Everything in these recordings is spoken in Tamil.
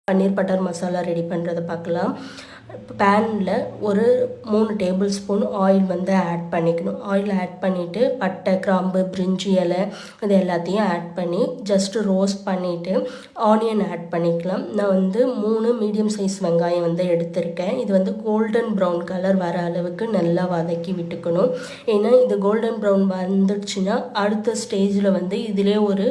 பன்னீர் பட்டர் மசாலா ரெடி பண்ணுறதை பார்க்கலாம். பேனில் ஒரு 3 டேபிள் ஸ்பூன் ஆயில் வந்து ஆட் பண்ணிக்கணும். ஆயில் ஆட் பண்ணிவிட்டு பட்டை, கிராம்பு, பிரிஞ்சி இலை இது எல்லாத்தையும் ஆட் பண்ணி ஜஸ்ட்டு ரோஸ்ட் பண்ணிவிட்டு ஆனியன் ஆட் பண்ணிக்கலாம். நான் வந்து 3 மீடியம் சைஸ் வெங்காயம் வந்து எடுத்திருக்கேன். இது வந்து கோல்டன் ப்ரௌன் கலர் வர அளவுக்கு நல்லா வதக்கி விட்டுக்கணும். ஏன்னா இது கோல்டன் ப்ரௌன் வந்துடுச்சுன்னா அடுத்த ஸ்டேஜில் வந்து இதிலே ஒரு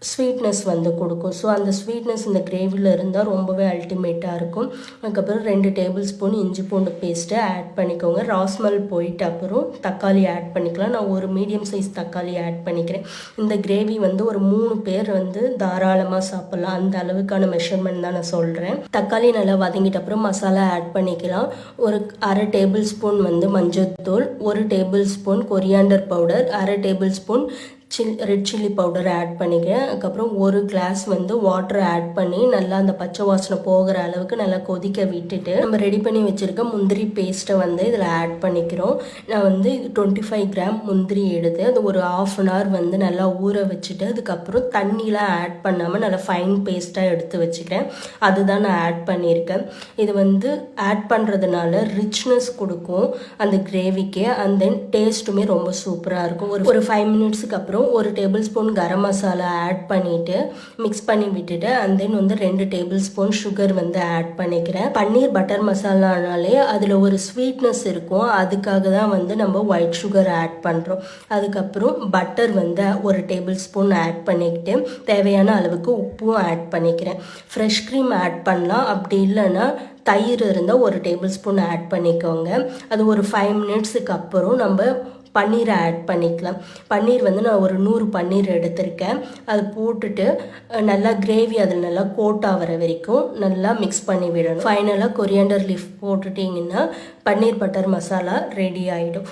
ஸ்வீட்னஸ் வந்து கொடுக்கும். ஸோ அந்த ஸ்வீட்னஸ் இந்த கிரேவியில் இருந்தால் ரொம்பவே அல்டிமேட்டாக இருக்கும். அதுக்கப்புறம் 2 டேபிள் ஸ்பூன் இஞ்சி பூண்டு பேஸ்ட்டு ஆட் பண்ணிக்கோங்க. ராஸ்மல் போயிட்டு அப்புறம் தக்காளி ஆட் பண்ணிக்கலாம். நான் ஒரு மீடியம் சைஸ் தக்காளி ஆட் பண்ணிக்கிறேன். இந்த கிரேவி வந்து ஒரு 3 பேர் வந்து தாராளமாக சாப்பிட்லாம். அந்த அளவுக்கான மெஷர்மெண்ட் தான் நான் சொல்கிறேன். தக்காளி நல்லா வதங்கிட்ட அப்புறம் மசாலா ஆட் பண்ணிக்கலாம். ஒரு அரை டேபிள் ஸ்பூன் வந்து மஞ்சள்தூள், 1 டேபிள் ஸ்பூன் கொரியாண்டர் பவுடர், அரை tablespoon red chilli powder add பண்ணிக்கிறேன். அதுக்கப்புறம் 1 கிளாஸ் வந்து வாட்டர் ஆட் பண்ணி நல்லா அந்த பச்சை வாசனை போகிற அளவுக்கு நல்லா கொதிக்க விட்டுட்டு நம்ம ரெடி பண்ணி வச்சுருக்க முந்திரி பேஸ்ட்டை வந்து இதில் ஆட் பண்ணிக்கிறோம். நான் வந்து இது 25 கிராம் முந்திரி எடுத்து அது ஒரு 1/2 hour வந்து நல்லா ஊற வச்சுட்டு அதுக்கப்புறம் தண்ணிலாம் ஆட் பண்ணாமல் நல்லா ஃபைன் பேஸ்ட்டாக எடுத்து வச்சுக்கிறேன். அதுதான் நான் ஆட் பண்ணியிருக்கேன். இது வந்து ஆட் பண்ணுறதுனால ரிச்னஸ் கொடுக்கும் அந்த கிரேவிக்கு. அண்ட் தென் டேஸ்ட்டுமே ரொம்ப சூப்பராக இருக்கும். ஒரு 5 மினிட்ஸுக்கு அப்புறம் 1 table spoon garam masala add பண்ணிவிட்டு மிக்ஸ் பண்ணி விட்டுட்டு அண்ட் தென் வந்து 2 டேபிள் ஸ்பூன் சுகர் வந்து ஆட் பண்ணிக்கிறேன். பன்னீர் பட்டர் மசாலானாலே அதில் ஒரு ஸ்வீட்னஸ் இருக்கும். அதுக்காக தான் வந்து நம்ம ஒயிட் சுகர் ஆட் பண்ணுறோம். அதுக்கப்புறம் பட்டர் வந்து 1 டேபிள் ஸ்பூன் ஆட் பண்ணிக்கிட்டு தேவையான அளவுக்கு உப்பும் ஆட் பண்ணிக்கிறேன். ஃப்ரெஷ் க்ரீம் ஆட் பண்ணலாம். அப்படி இல்லைன்னா தயிர் இருந்தால் 1 டேபிள் ஸ்பூன் ஆட் பண்ணிக்கோங்க. அது ஒரு 5 மினிட்ஸுக்கு அப்புறம் நம்ம பன்னீரை ஆட் பண்ணிக்கலாம். பன்னீர் வந்து நான் ஒரு 100 பன்னீர் எடுத்திருக்கேன். அது போட்டுட்டு நல்லா கிரேவி அதில் நல்லா கோட் ஆகிற வரைக்கும் நல்லா மிக்ஸ் பண்ணி விடணும். ஃபைனலாக கொரியாண்டர் லீஃப் போட்டுட்டிங்கன்னா பன்னீர் பட்டர் மசாலா ரெடி ஆகிடும்.